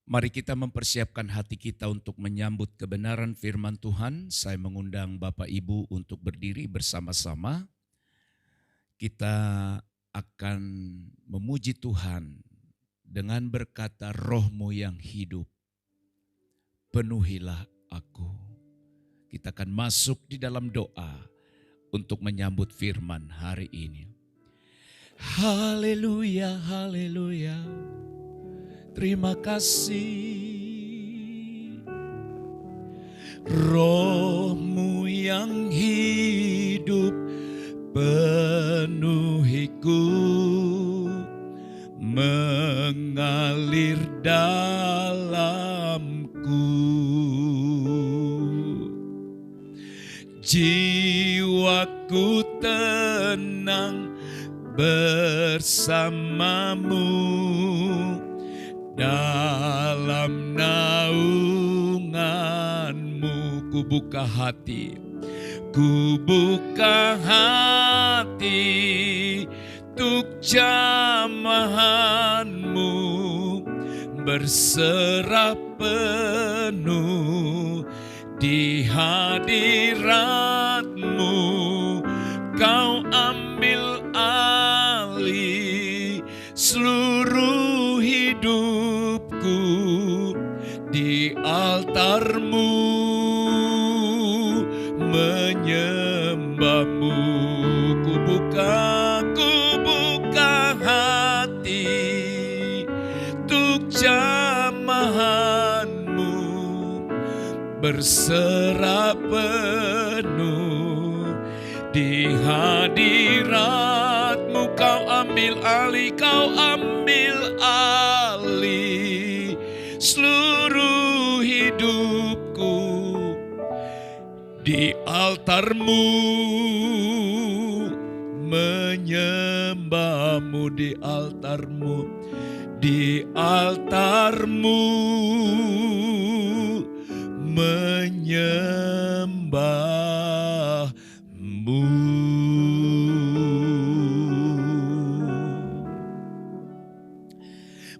Mari kita mempersiapkan hati kita untuk menyambut kebenaran firman Tuhan. Saya mengundang Bapak Ibu untuk berdiri bersama-sama. Kita akan memuji Tuhan dengan berkata, Roh-Mu yang hidup, penuhilah aku. Kita akan masuk di dalam doa untuk menyambut firman hari ini. Haleluya, haleluya. Terima kasih, Roh-Mu yang hidup penuhiku, mengalir dalamku. Jiwaku tenang bersamamu, dalam naunganmu. Ku buka hati untuk jamahanmu, berserah penuh di hadiratmu. Kau ambil alih seluruh hidupku di altarmu, menyembahmu. Ku buka hati untuk jamahanmu, berserah penuh di hadiratmu. Kau ambil alih seluruh hidupku di altarmu, menyembahmu di altarmu, menyembahmu.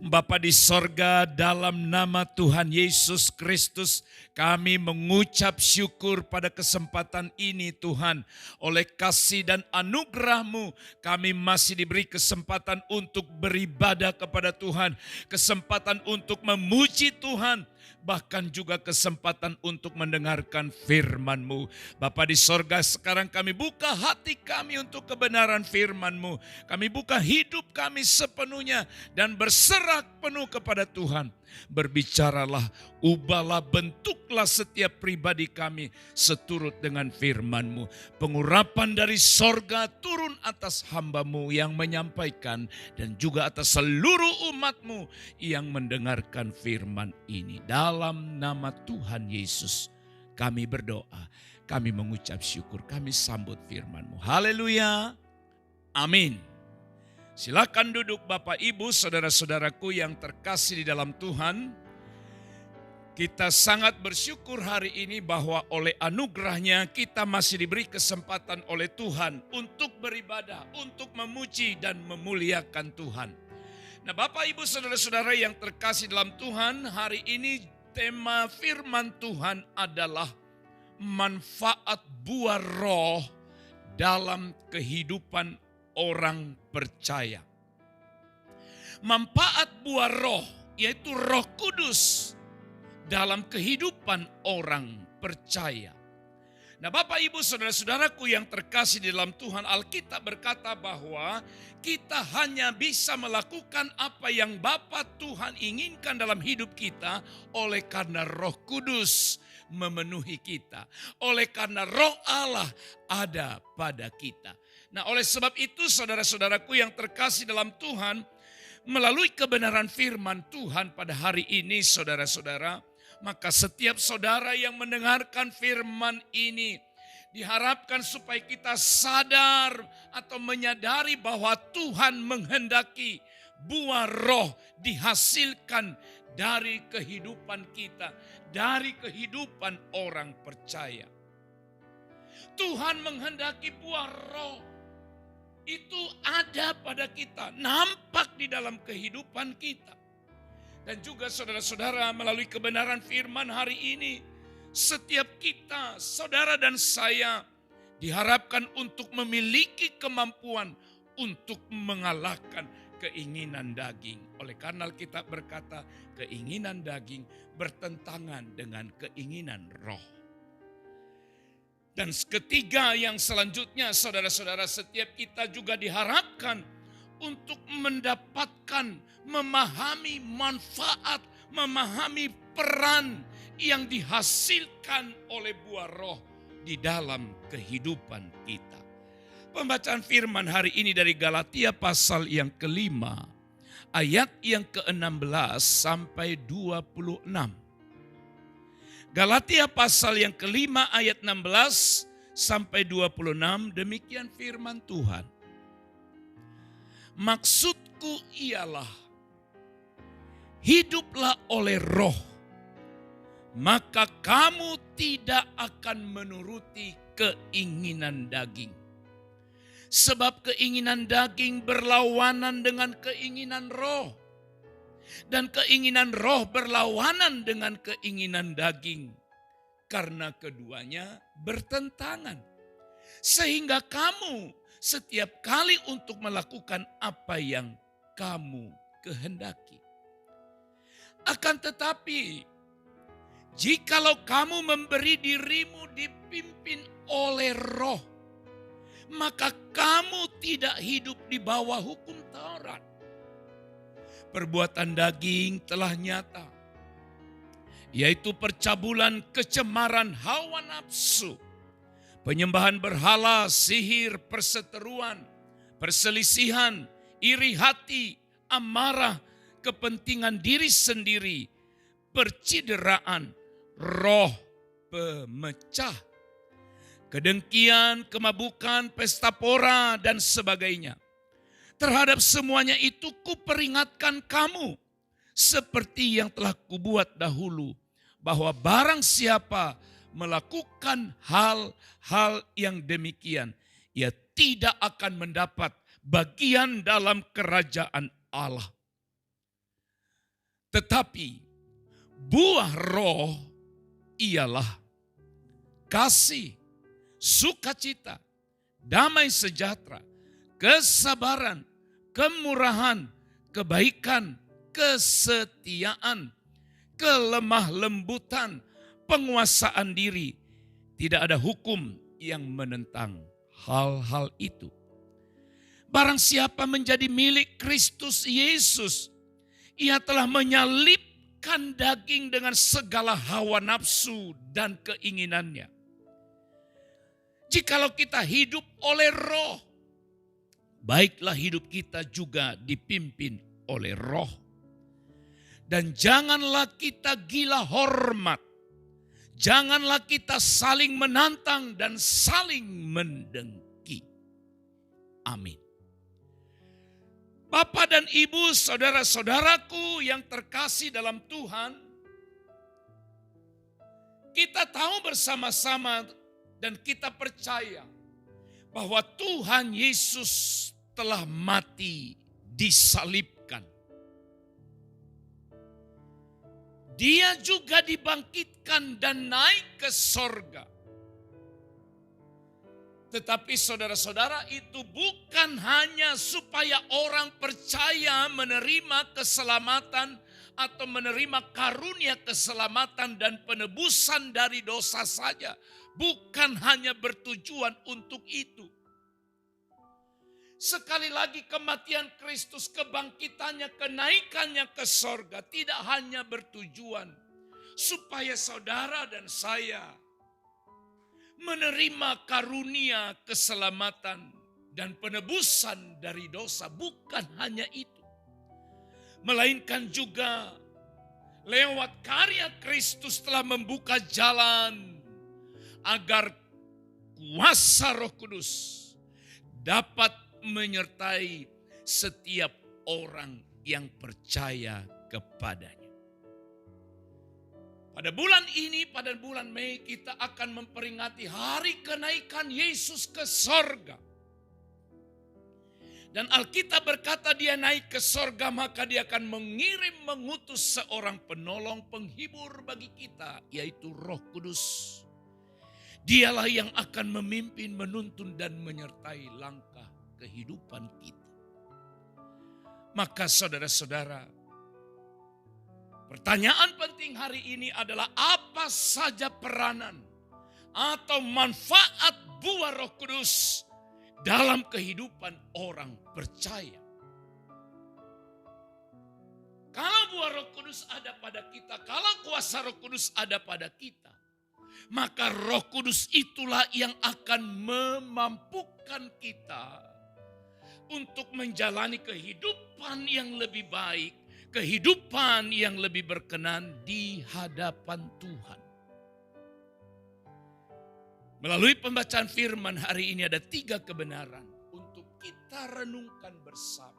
Bapa di sorga, dalam nama Tuhan Yesus Kristus, kami mengucap syukur pada kesempatan ini Tuhan. Oleh kasih dan anugerah-Mu, kami masih diberi kesempatan untuk beribadah kepada Tuhan. Kesempatan untuk memuji Tuhan. Bahkan juga kesempatan untuk mendengarkan firman-Mu. Bapa di sorga, sekarang kami buka hati kami untuk kebenaran firman-Mu. Kami buka hidup kami sepenuhnya dan berserah penuh kepada Tuhan. Berbicaralah, ubahlah, bentuklah setiap pribadi kami seturut dengan firman-Mu. Pengurapan dari sorga turun atas hamba-Mu yang menyampaikan dan juga atas seluruh umat-Mu yang mendengarkan firman ini. Dalam nama Tuhan Yesus kami berdoa, kami mengucap syukur, kami sambut firman-Mu. Haleluya, amin. Silakan duduk Bapak Ibu, saudara-saudaraku yang terkasih di dalam Tuhan. Kita sangat bersyukur hari ini bahwa oleh anugerahnya kita masih diberi kesempatan oleh Tuhan untuk beribadah, untuk memuji dan memuliakan Tuhan. Nah Bapak Ibu saudara-saudara yang terkasih dalam Tuhan, hari ini tema firman Tuhan adalah manfaat buah roh dalam kehidupan orang percaya. Manfaat buah roh, yaitu Roh Kudus dalam kehidupan orang percaya. Nah Bapak Ibu saudara-saudaraku yang terkasih di dalam Tuhan, Alkitab berkata bahwa kita hanya bisa melakukan apa yang Bapa Tuhan inginkan dalam hidup kita oleh karena Roh Kudus memenuhi kita. Oleh karena Roh Allah ada pada kita. Nah oleh sebab itu saudara-saudaraku yang terkasih dalam Tuhan, melalui kebenaran firman Tuhan pada hari ini saudara-saudara, maka setiap saudara yang mendengarkan firman ini diharapkan supaya kita sadar atau menyadari bahwa Tuhan menghendaki buah roh dihasilkan dari kehidupan kita, dari kehidupan orang percaya. Tuhan menghendaki buah roh itu ada pada kita, nampak di dalam kehidupan kita. Dan juga saudara-saudara, melalui kebenaran firman hari ini, setiap kita, saudara dan saya, diharapkan untuk memiliki kemampuan untuk mengalahkan keinginan daging. Oleh karena kita berkata, keinginan daging bertentangan dengan keinginan roh. Dan ketiga yang selanjutnya, saudara-saudara, setiap kita juga diharapkan untuk mendapatkan, memahami manfaat, memahami peran yang dihasilkan oleh buah roh di dalam kehidupan kita. Pembacaan firman hari ini dari Galatia pasal yang kelima, ayat yang ke-16 sampai 26. Galatia pasal yang kelima ayat 16 sampai 26, demikian firman Tuhan. Maksudku ialah, hiduplah oleh roh, maka kamu tidak akan menuruti keinginan daging. Sebab keinginan daging berlawanan dengan keinginan roh. Dan keinginan roh berlawanan dengan keinginan daging. Karena keduanya bertentangan. Sehingga kamu setiap kali untuk melakukan apa yang kamu kehendaki. Akan tetapi, jikalau kamu memberi dirimu dipimpin oleh roh, maka kamu tidak hidup di bawah hukum Taurat. Perbuatan daging telah nyata, yaitu percabulan, kecemaran, hawa nafsu, penyembahan berhala, sihir, perseteruan, perselisihan, iri hati, amarah, kepentingan diri sendiri, percideraan, roh pemecah, kedengkian, kemabukan, pesta pora, dan sebagainya. Terhadap semuanya itu kuperingatkan kamu, seperti yang telah kubuat dahulu, bahwa barang siapa melakukan hal-hal yang demikian, ia tidak akan mendapat bagian dalam kerajaan Allah. Tetapi buah roh ialah kasih, sukacita, damai sejahtera, kesabaran, kemurahan, kebaikan, kesetiaan, kelemah lembutan, penguasaan diri. Tidak ada hukum yang menentang hal-hal itu. Barang siapa menjadi milik Kristus Yesus, ia telah menyalibkan daging dengan segala hawa nafsu dan keinginannya. Jikalau kita hidup oleh roh, baiklah hidup kita juga dipimpin oleh roh. Dan janganlah kita gila hormat. Janganlah kita saling menantang dan saling mendengki. Amin. Bapak dan Ibu, saudara-saudaraku yang terkasih dalam Tuhan, kita tahu bersama-sama dan kita percaya bahwa Tuhan Yesus telah mati disalibkan. Dia juga dibangkitkan dan naik ke sorga. Tetapi saudara-saudara, itu bukan hanya supaya orang percaya menerima keselamatan atau menerima karunia keselamatan dan penebusan dari dosa saja. Bukan hanya bertujuan untuk itu. Sekali lagi, kematian Kristus, kebangkitannya, kenaikannya ke sorga tidak hanya bertujuan supaya saudara dan saya menerima karunia keselamatan dan penebusan dari dosa. Bukan hanya itu. Melainkan juga lewat karya Kristus telah membuka jalan agar kuasa Roh Kudus dapat menyertai setiap orang yang percaya kepadanya. Pada bulan ini, pada bulan Mei, kita akan memperingati hari kenaikan Yesus ke sorga. Dan Alkitab berkata dia naik ke sorga, maka dia akan mengutus seorang penolong penghibur bagi kita, yaitu Roh Kudus. Dialah yang akan memimpin, menuntun dan menyertai langkah kehidupan kita. Maka saudara-saudara, pertanyaan penting hari ini adalah apa saja peranan atau manfaat buah Roh Kudus dalam kehidupan orang percaya. Kalau buah Roh Kudus ada pada kita, kalau kuasa Roh Kudus ada pada kita, maka Roh Kudus itulah yang akan memampukan kita untuk menjalani kehidupan yang lebih baik, kehidupan yang lebih berkenan di hadapan Tuhan. Melalui pembacaan firman hari ini ada 3 kebenaran untuk kita renungkan bersama.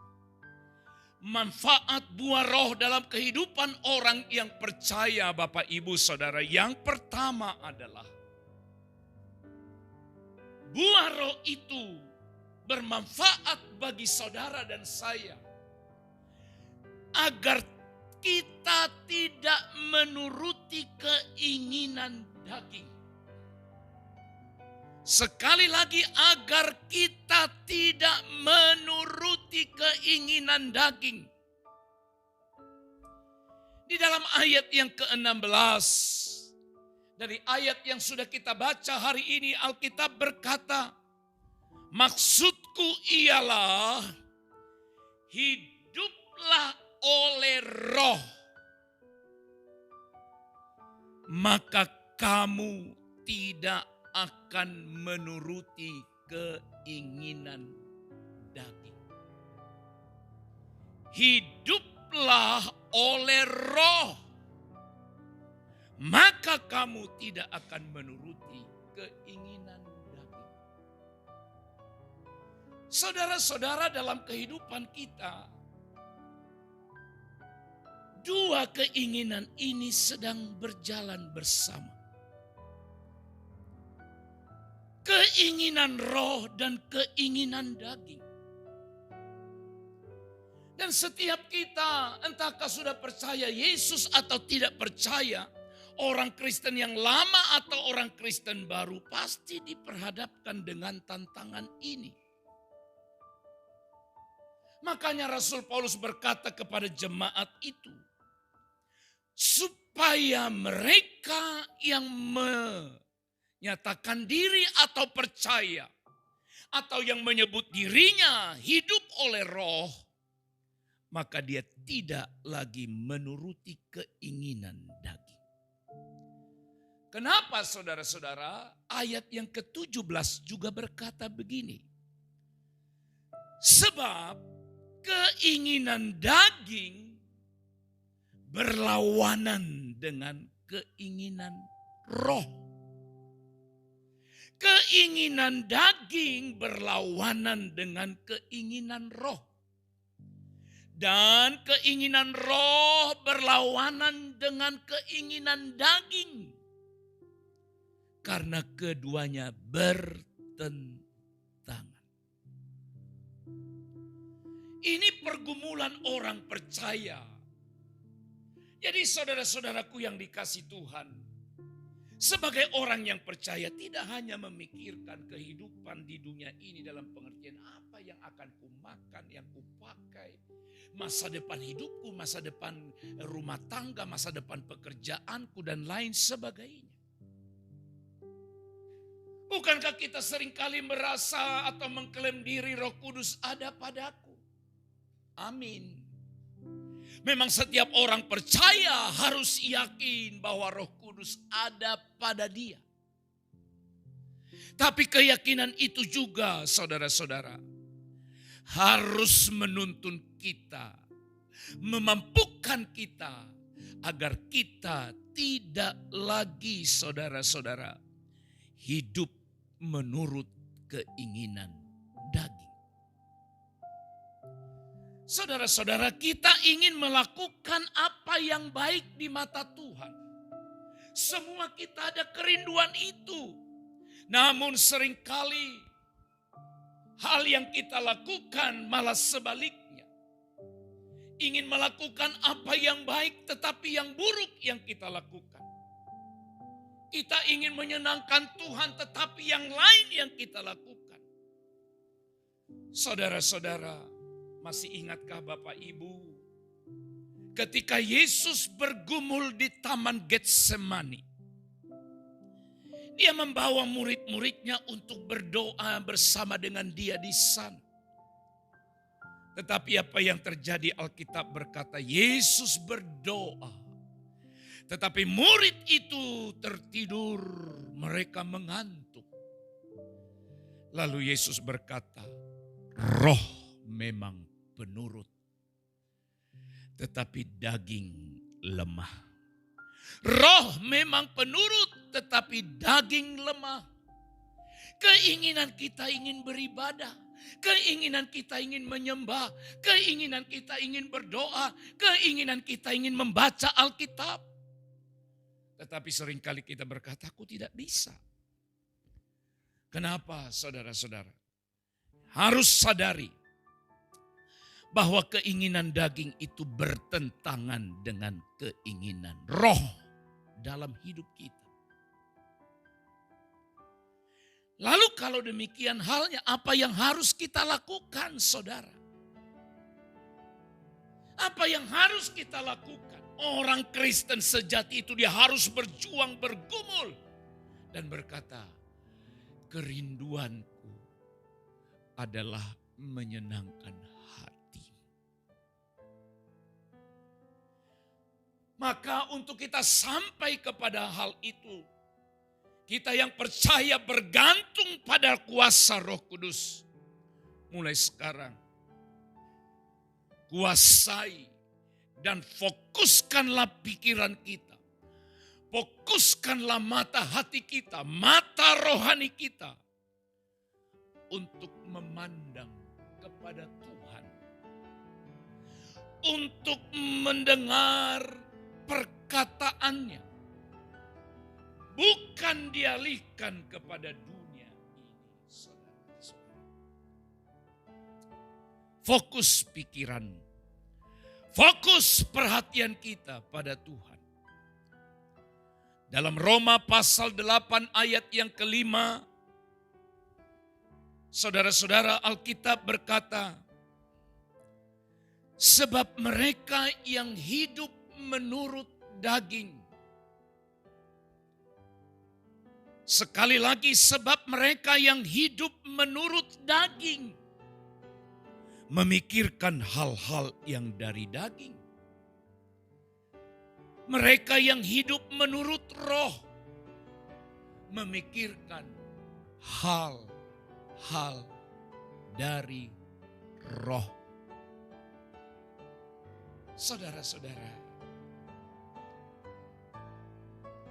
Manfaat buah roh dalam kehidupan orang yang percaya, Bapak Ibu Saudara. Yang pertama adalah buah roh itu bermanfaat bagi saudara dan saya agar kita tidak menuruti keinginan daging. Sekali lagi, agar kita tidak menuruti keinginan daging. Di dalam ayat yang ke-16, dari ayat yang sudah kita baca hari ini, Alkitab berkata, maksudku ialah hiduplah oleh roh, maka kamu tidak akan menuruti keinginan daging. Hiduplah oleh roh, maka kamu tidak akan menuruti keinginan daging. Saudara-saudara, dalam kehidupan kita, 2 keinginan ini sedang berjalan bersama. Keinginan roh dan keinginan daging. Dan setiap kita, entahkah sudah percaya Yesus atau tidak percaya, orang Kristen yang lama atau orang Kristen baru, pasti diperhadapkan dengan tantangan ini. Makanya Rasul Paulus berkata kepada jemaat itu, supaya mereka yang menyatakan diri atau percaya, atau yang menyebut dirinya hidup oleh roh, maka dia tidak lagi menuruti keinginan daging. Kenapa saudara-saudara? Ayat yang ke-17 juga berkata begini. Sebab keinginan daging berlawanan dengan keinginan roh. Keinginan daging berlawanan dengan keinginan roh. Dan keinginan roh berlawanan dengan keinginan daging. Karena keduanya bertentangan. Ini pergumulan orang percaya. Jadi saudara-saudaraku yang dikasih Tuhan, sebagai orang yang percaya tidak hanya memikirkan kehidupan di dunia ini dalam pengertian apa yang akan kumakan, yang kupakai, masa depan hidupku, masa depan rumah tangga, masa depan pekerjaanku dan lain sebagainya. Bukankah kita seringkali merasa atau mengklaim diri Roh Kudus ada padaku? Amin. Memang setiap orang percaya harus yakin bahwa Roh Kudus ada pada dia. Tapi keyakinan itu juga saudara-saudara harus menuntun kita, memampukan kita agar kita tidak lagi saudara-saudara hidup menurut keinginan daging. Saudara-saudara, kita ingin melakukan apa yang baik di mata Tuhan. Semua kita ada kerinduan itu. Namun seringkali hal yang kita lakukan malah sebaliknya. Ingin melakukan apa yang baik tetapi yang buruk yang kita lakukan. Kita ingin menyenangkan Tuhan tetapi yang lain yang kita lakukan. Saudara-saudara, masih ingatkah Bapak Ibu? Ketika Yesus bergumul di Taman Getsemani, dia membawa murid-muridnya untuk berdoa bersama dengan dia di sana. Tetapi apa yang terjadi, Alkitab berkata Yesus berdoa. Tetapi murid itu tertidur, mereka mengantuk. Lalu Yesus berkata, roh memang penurut, tetapi daging lemah. Roh memang penurut, tetapi daging lemah. Keinginan kita ingin beribadah, keinginan kita ingin menyembah, keinginan kita ingin berdoa, keinginan kita ingin membaca Alkitab. Tetapi seringkali kita berkata, aku tidak bisa. Kenapa, saudara-saudara? Harus sadari bahwa keinginan daging itu bertentangan dengan keinginan roh dalam hidup kita. Lalu kalau demikian halnya, apa yang harus kita lakukan, saudara? Apa yang harus kita lakukan? Orang Kristen sejati itu dia harus berjuang, bergumul. Dan berkata, kerinduanku adalah menyenangkan hati. Maka untuk kita sampai kepada hal itu, kita yang percaya bergantung pada kuasa Roh Kudus. Mulai sekarang, kuasai dan fokuskanlah pikiran kita. Fokuskanlah mata hati kita, mata rohani kita. Untuk memandang kepada Tuhan. Untuk mendengar perkataannya. Bukan dialihkan kepada dunia ini, saudara-saudara. Fokus pikiran, fokus perhatian kita pada Tuhan. Dalam Roma pasal 8 ayat yang kelima, saudara-saudara, Alkitab berkata, sebab mereka yang hidup menurut daging. Sekali lagi, sebab mereka yang hidup menurut daging memikirkan hal-hal yang dari daging. Mereka yang hidup menurut roh memikirkan hal-hal dari roh. Saudara-saudara,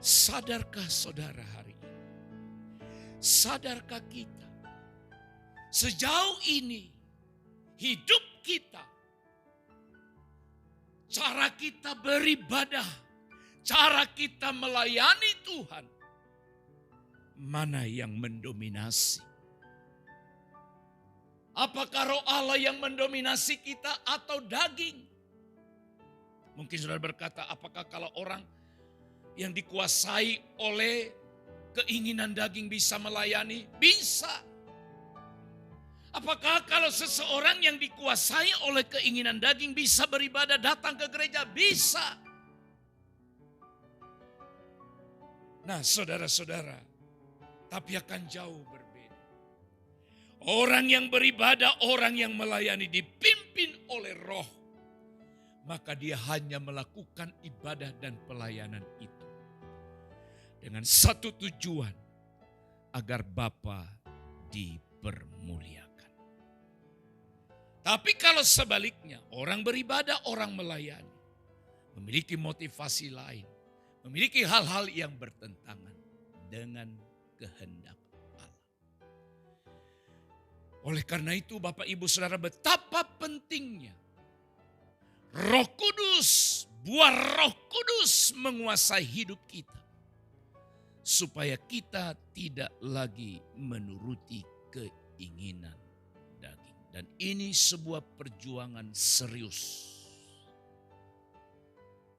sadarkah saudara hari ini? Sadarkah kita sejauh ini hidup kita, cara kita beribadah, cara kita melayani Tuhan, mana yang mendominasi? Apakah roh Allah yang mendominasi kita atau daging? Mungkin saudara berkata, apakah kalau orang yang dikuasai oleh keinginan daging bisa melayani? Bisa. Apakah kalau seseorang yang dikuasai oleh keinginan daging bisa beribadah, datang ke gereja? Bisa. Nah, saudara-saudara, tapi akan jauh berbeda. Orang yang beribadah, orang yang melayani dipimpin oleh roh, maka dia hanya melakukan ibadah dan pelayanan itu dengan satu tujuan, agar Bapa dipermuliakan. Tapi kalau sebaliknya, orang beribadah, orang melayani, memiliki motivasi lain, memiliki hal-hal yang bertentangan dengan kehendak Allah. Oleh karena itu Bapak Ibu Saudara, betapa pentingnya Roh Kudus, buah Roh Kudus menguasai hidup kita. Supaya kita tidak lagi menuruti keinginan Dan ini sebuah perjuangan serius.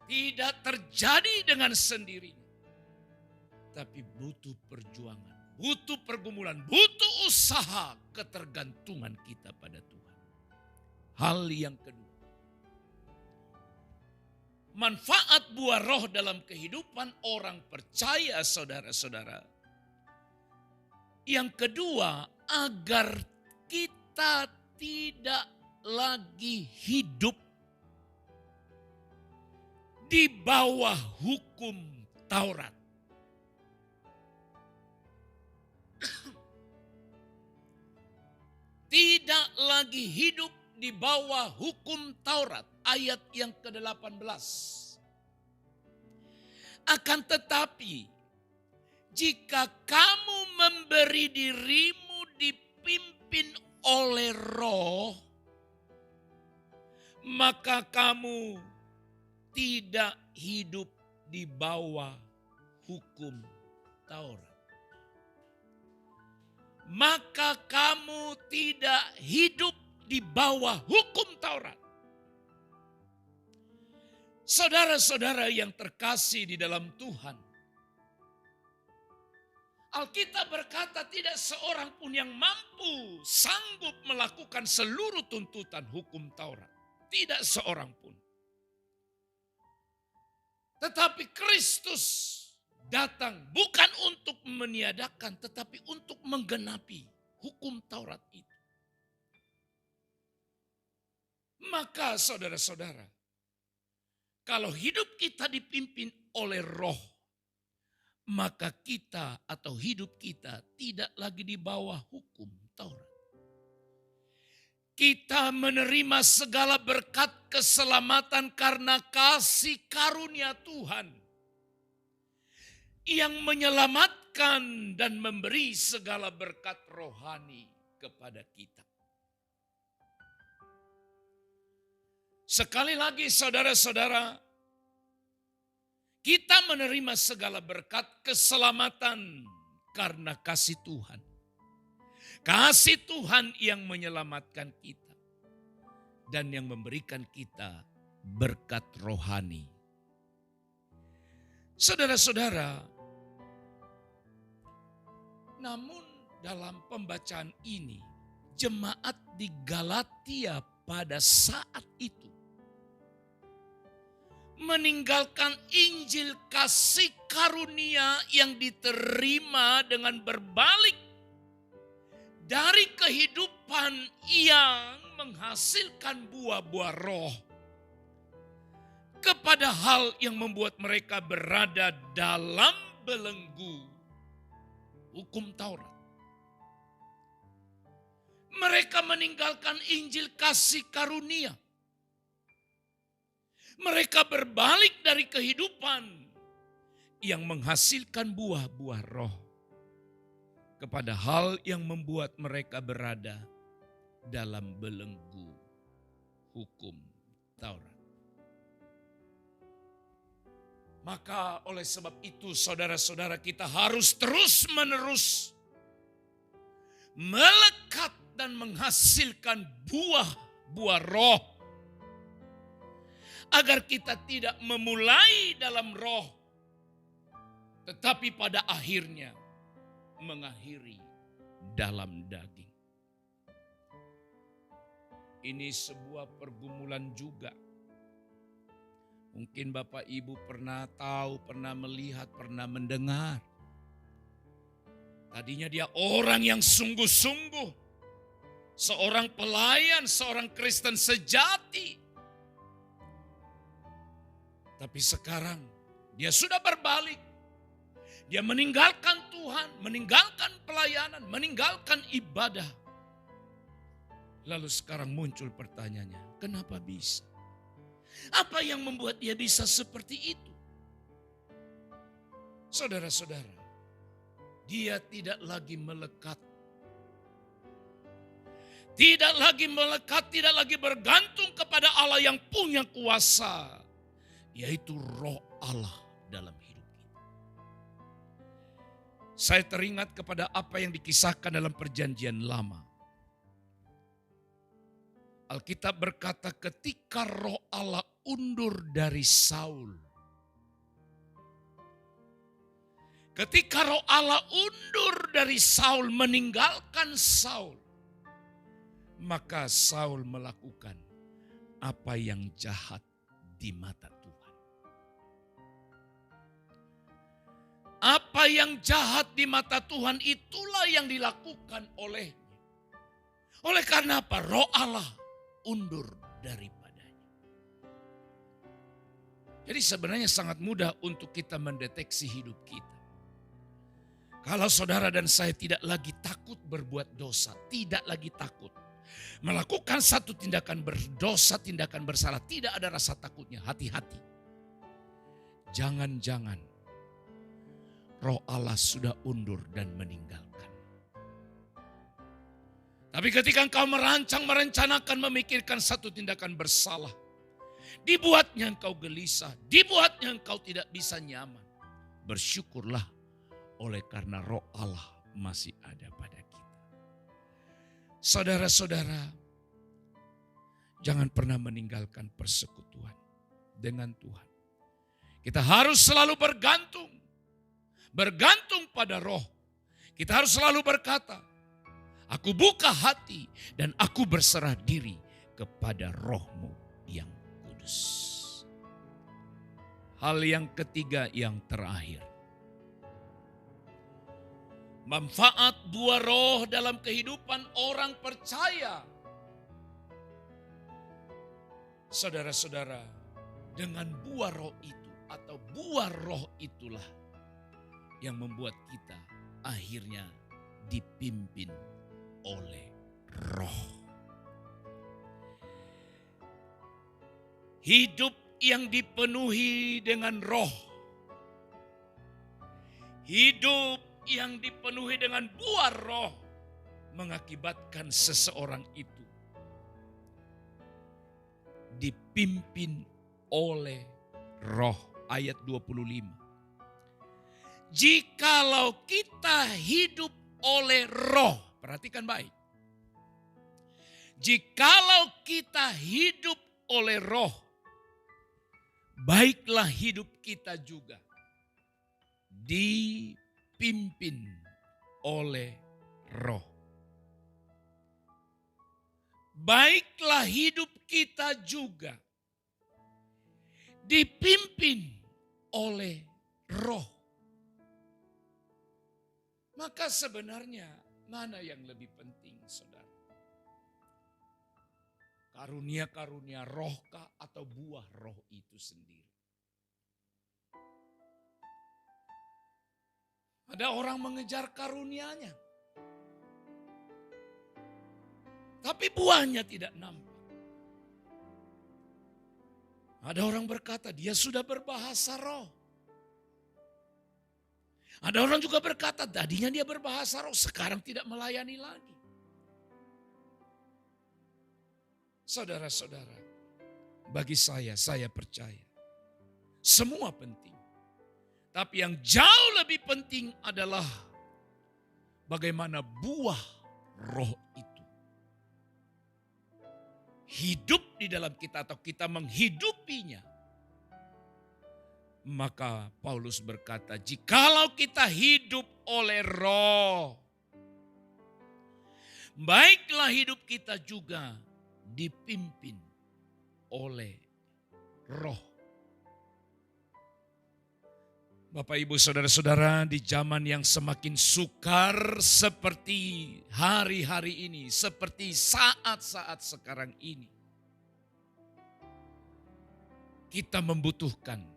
Tidak terjadi dengan sendirinya. Tapi butuh perjuangan, butuh pergumulan, butuh usaha, ketergantungan kita pada Tuhan. Hal yang kedua, manfaat buah roh dalam kehidupan orang percaya, saudara-saudara. Yang kedua, agar kita tidak lagi hidup di bawah hukum Taurat. Tidak lagi hidup di bawah hukum Taurat. Ayat yang ke-18. Akan tetapi, jika kamu memberi dirimu dipimpin oleh Roh, maka kamu tidak hidup di bawah hukum Taurat. Maka kamu tidak hidup di bawah hukum Taurat. Saudara-saudara yang terkasih di dalam Tuhan, Alkitab berkata tidak seorang pun yang mampu sanggup melakukan seluruh tuntutan hukum Taurat. Tidak seorang pun. Tetapi Kristus datang bukan untuk meniadakan, tetapi untuk menggenapi hukum Taurat itu. Maka saudara-saudara, kalau hidup kita dipimpin oleh Roh, maka kita atau hidup kita tidak lagi di bawah hukum Taurat. Kita menerima segala berkat keselamatan karena kasih karunia Tuhan yang menyelamatkan dan memberi segala berkat rohani kepada kita. Sekali lagi saudara-saudara, kita menerima segala berkat keselamatan karena kasih Tuhan. Kasih Tuhan yang menyelamatkan kita dan yang memberikan kita berkat rohani. Saudara-saudara, namun dalam pembacaan ini, jemaat di Galatia pada saat itu meninggalkan Injil kasih karunia yang diterima dengan berbalik dari kehidupan yang menghasilkan buah-buah roh kepada hal yang membuat mereka berada dalam belenggu hukum Taurat. Mereka meninggalkan Injil kasih karunia. Mereka berbalik dari kehidupan yang menghasilkan buah-buah roh kepada hal yang membuat mereka berada dalam belenggu hukum Taurat. Maka oleh sebab itu saudara-saudara, kita harus terus-menerus melekat dan menghasilkan buah-buah roh. Agar kita tidak memulai dalam roh, tetapi pada akhirnya mengakhiri dalam daging. Ini sebuah pergumulan juga. Mungkin Bapak Ibu pernah tahu, pernah melihat, pernah mendengar. Tadinya dia orang yang sungguh-sungguh. Seorang pelayan, seorang Kristen sejati. Tapi sekarang dia sudah berbalik. Dia meninggalkan Tuhan, meninggalkan pelayanan, meninggalkan ibadah. Lalu sekarang muncul pertanyaannya, kenapa bisa? Apa yang membuat dia bisa seperti itu? Saudara-saudara, dia tidak lagi melekat. Tidak lagi melekat, tidak lagi bergantung kepada Allah yang punya kuasa. Yaitu roh Allah dalam hidup kita. Saya teringat kepada apa yang dikisahkan dalam perjanjian lama. Alkitab berkata ketika Roh Allah undur dari Saul. Ketika Roh Allah undur dari Saul, meninggalkan Saul, maka Saul melakukan apa yang jahat di mata Tuhan. Apa yang jahat di mata Tuhan itulah yang dilakukan olehnya. Oleh karena apa? Roh Allah undur daripadanya. Jadi sebenarnya sangat mudah untuk kita mendeteksi hidup kita. Kalau saudara dan saya tidak lagi takut berbuat dosa, tidak lagi takut melakukan satu tindakan berdosa, tindakan bersalah, tidak ada rasa takutnya, hati-hati. Jangan-jangan Roh Allah sudah undur dan meninggalkan. Tapi ketika engkau merencanakan, memikirkan satu tindakan bersalah, dibuatnya engkau gelisah, dibuatnya engkau tidak bisa nyaman. Bersyukurlah oleh karena Roh Allah masih ada pada kita. Saudara-saudara, jangan pernah meninggalkan persekutuan dengan Tuhan. Kita harus selalu bergantung pada Roh. Kita harus selalu berkata, aku buka hati dan aku berserah diri kepada Roh-Mu yang kudus. Hal yang ketiga yang terakhir. Manfaat buah roh dalam kehidupan orang percaya. Saudara-saudara, dengan buah roh itu atau buah roh itulah yang membuat kita akhirnya dipimpin oleh Roh. Hidup yang dipenuhi dengan Roh. Hidup yang dipenuhi dengan buah roh mengakibatkan seseorang itu dipimpin oleh Roh. Ayat 25. Jikalau kita hidup oleh Roh, perhatikan baik. Jikalau kita hidup oleh Roh, baiklah hidup kita juga dipimpin oleh Roh. Baiklah hidup kita juga dipimpin oleh Roh. Maka sebenarnya mana yang lebih penting, saudara? Karunia-karunia rohkah atau buah roh itu sendiri? Ada orang mengejar karunianya, tapi buahnya tidak nampak. Ada orang berkata dia sudah berbahasa roh. Ada orang juga berkata tadinya dia berbahasa roh, sekarang tidak melayani lagi. Saudara-saudara, bagi saya percaya semua penting. Tapi yang jauh lebih penting adalah bagaimana buah roh itu hidup di dalam kita atau kita menghidupinya. Maka Paulus berkata, jikalau kita hidup oleh Roh, baiklah hidup kita juga dipimpin oleh Roh. Bapak, Ibu, Saudara-saudara, di zaman yang semakin sukar seperti hari-hari ini, seperti saat-saat sekarang ini, kita membutuhkan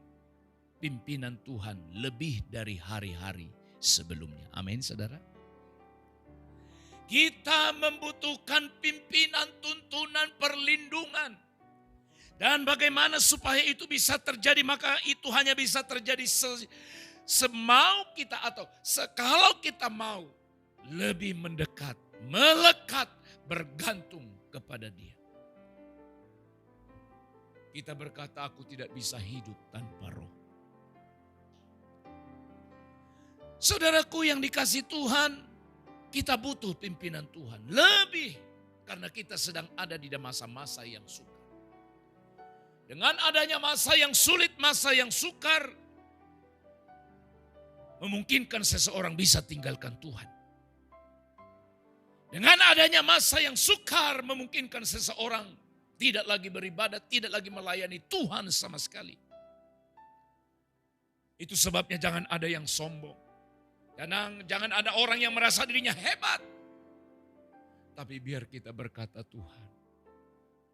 pimpinan Tuhan lebih dari hari-hari sebelumnya. Amin, saudara. Kita membutuhkan pimpinan, tuntunan, perlindungan. Dan bagaimana supaya itu bisa terjadi, maka itu hanya bisa terjadi semau kita atau kalau kita mau lebih mendekat, melekat, bergantung kepada Dia. Kita berkata, aku tidak bisa hidup tanpa Roh. Saudaraku yang dikasihi Tuhan, kita butuh pimpinan Tuhan lebih. karena kita sedang ada di masa-masa yang sukar. Dengan adanya masa yang sulit, masa yang sukar, memungkinkan seseorang bisa tinggalkan Tuhan. Dengan adanya masa yang sukar, memungkinkan seseorang tidak lagi beribadat, tidak lagi melayani Tuhan sama sekali. Itu sebabnya jangan ada yang sombong. Jangan ada orang yang merasa dirinya hebat. Tapi biar kita berkata, Tuhan,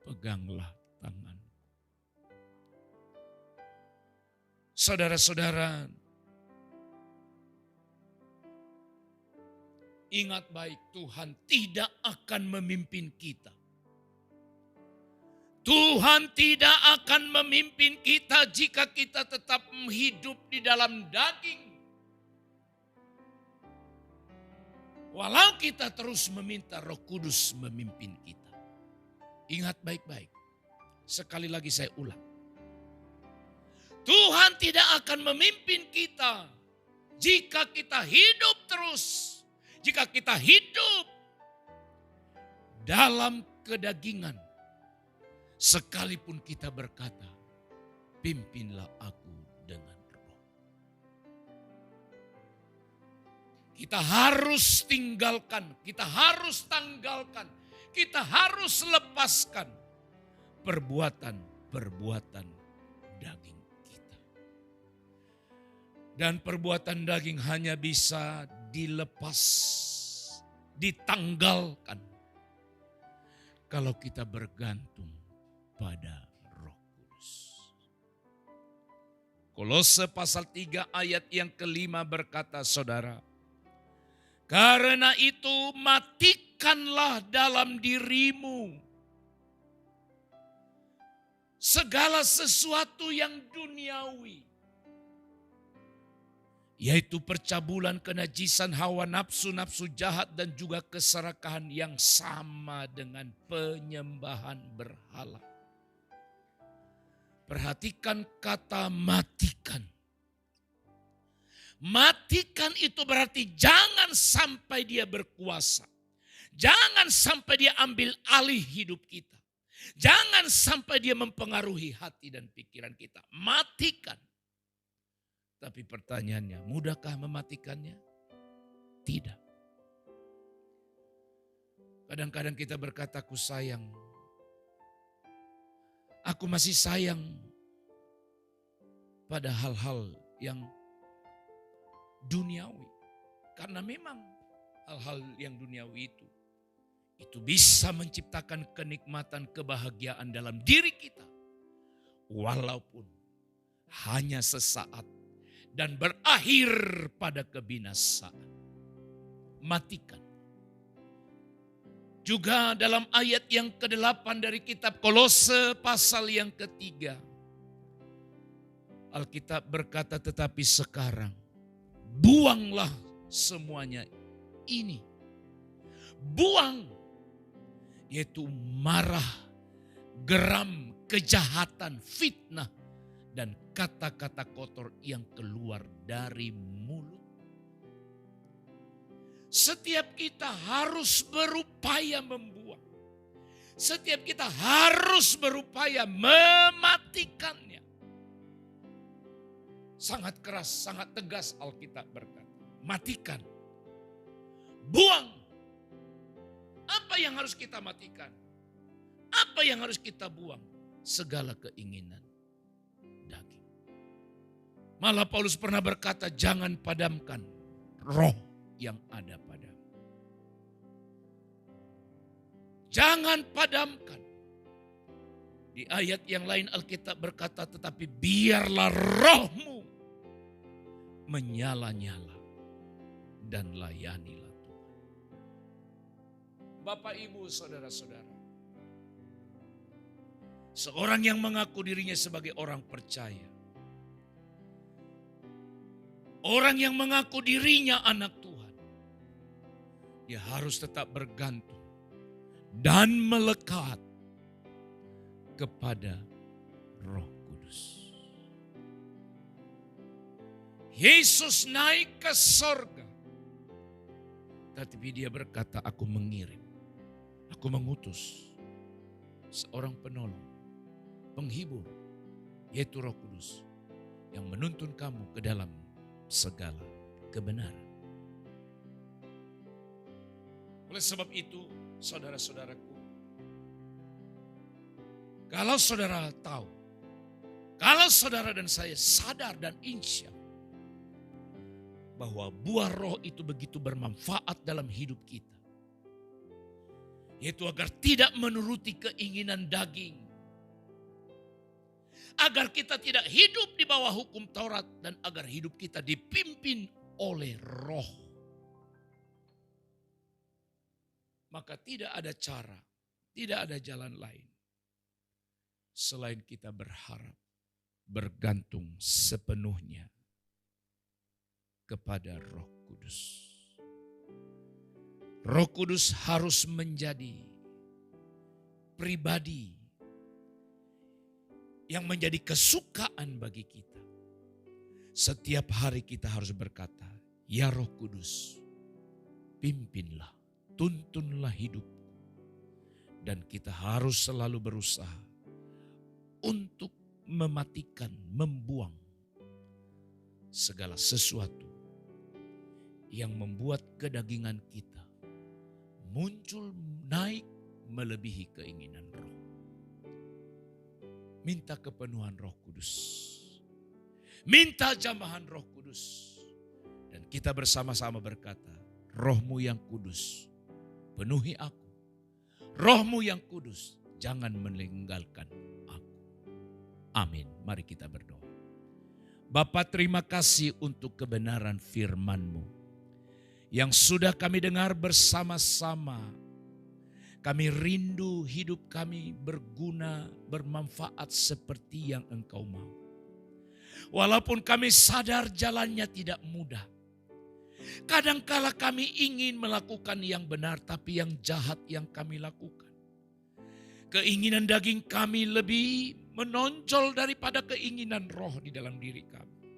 peganglah tangan. Saudara-saudara, ingat baik, Tuhan tidak akan memimpin kita. Tuhan tidak akan memimpin kita jika kita tetap hidup di dalam daging. Walau kita terus meminta Roh Kudus memimpin kita. Ingat baik-baik. Sekali lagi saya ulang. Tuhan tidak akan memimpin kita jika kita hidup terus. Jika kita hidup dalam kedagingan. Sekalipun kita berkata, pimpinlah aku dengan Roh. Kita harus tinggalkan, kita harus tanggalkan, kita harus lepaskan perbuatan-perbuatan daging kita. Dan perbuatan daging hanya bisa dilepas, ditanggalkan kalau kita bergantung pada Roh Kudus. Kolose pasal 3 ayat yang kelima berkata, saudara, karena itu matikanlah dalam dirimu segala sesuatu yang duniawi, yaitu percabulan, kenajisan, hawa nafsu, nafsu jahat, dan juga keserakahan yang sama dengan penyembahan berhala. Perhatikan kata matikan. Matikan itu berarti jangan sampai dia berkuasa. Jangan sampai dia ambil alih hidup kita. Jangan sampai dia mempengaruhi hati dan pikiran kita. Matikan. Tapi pertanyaannya, mudahkah mematikannya? Tidak. Kadang-kadang kita berkata, aku sayang. Aku masih sayang pada hal-hal yang duniawi. Karena memang hal-hal yang duniawi itu bisa menciptakan kenikmatan, kebahagiaan dalam diri kita. Walaupun hanya sesaat dan berakhir pada kebinasaan. Matikan. Juga dalam ayat yang ke-8 dari kitab Kolose pasal yang ke-3. Alkitab berkata, tetapi sekarang buanglah semuanya ini. Buang, yaitu marah, geram, kejahatan, fitnah, dan kata-kata kotor yang keluar dari mulut. Setiap kita harus berupaya membuang. Setiap kita harus berupaya mematikannya. Sangat keras, sangat tegas Alkitab berkata. Matikan. Buang. Apa yang harus kita matikan? Apa yang harus kita buang? Segala keinginan daging. Malah Paulus pernah berkata, jangan padamkan roh yang ada padamu. Jangan padamkan. Di ayat yang lain Alkitab berkata, tetapi biarlah rohmu menyala-nyala dan layanilah Tuhan. Bapak, Ibu, saudara-saudara. Seorang yang mengaku dirinya sebagai orang percaya. Orang yang mengaku dirinya anak Tuhan. Dia harus tetap bergantung dan melekat kepada Roh Kudus. Yesus naik ke sorga. Tetapi dia berkata, aku mengirim Aku mengutus seorang penolong, penghibur, yaitu Roh Kudus, yang menuntun kamu ke dalam segala kebenaran. Oleh sebab itu, saudara-saudaraku, kalau saudara tahu, kalau saudara dan saya sadar dan insyaf bahwa buah roh itu begitu bermanfaat dalam hidup kita, yaitu agar tidak menuruti keinginan daging, agar kita tidak hidup di bawah hukum Taurat, dan agar hidup kita dipimpin oleh roh. Maka tidak ada cara, tidak ada jalan lain selain kita berharap, bergantung sepenuhnya kepada Roh Kudus. Roh Kudus harus menjadi pribadi yang menjadi kesukaan bagi kita. Setiap hari kita harus berkata, ya Roh Kudus, pimpinlah, tuntunlah hidupku. Dan kita harus selalu berusaha untuk mematikan, membuang segala sesuatu yang membuat kedagingan kita muncul naik melebihi keinginan roh. Minta kepenuhan Roh Kudus. Minta jamahan Roh Kudus. Dan kita bersama-sama berkata, Roh-Mu yang kudus, penuhi aku. Roh-Mu yang kudus, jangan meninggalkan aku. Amin. Mari kita berdoa. Bapa, terima kasih untuk kebenaran firman-Mu yang sudah kami dengar bersama-sama. Kami rindu hidup kami berguna, bermanfaat seperti yang Engkau mau. Walaupun kami sadar jalannya tidak mudah. Kadangkala kami ingin melakukan yang benar, tapi yang jahat yang kami lakukan. Keinginan daging kami lebih menonjol daripada keinginan roh di dalam diri kami.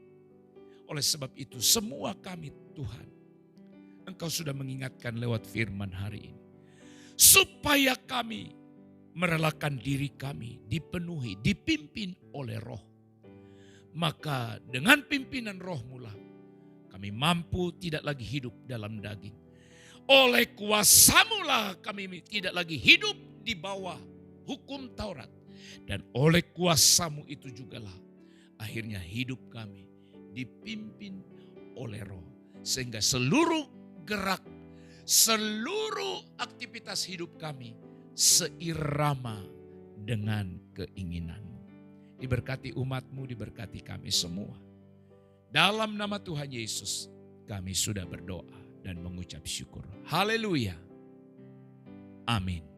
Oleh sebab itu semua kami Tuhan, Engkau sudah mengingatkan lewat firman hari ini. Supaya kami merelakan diri kami dipenuhi, dipimpin oleh roh. Maka dengan pimpinan roh-Mu lah kami mampu tidak lagi hidup dalam daging. Oleh kuasa-Mu lah kami tidak lagi hidup di bawah hukum Taurat. Dan oleh kuasa-Mu itu jugalah akhirnya hidup kami dipimpin oleh roh. Sehingga seluruh gerak, seluruh aktivitas hidup kami seirama dengan keinginan-Mu. Diberkati umat-Mu, diberkati kami semua. Dalam nama Tuhan Yesus kami sudah berdoa dan mengucap syukur. Haleluya. Amin.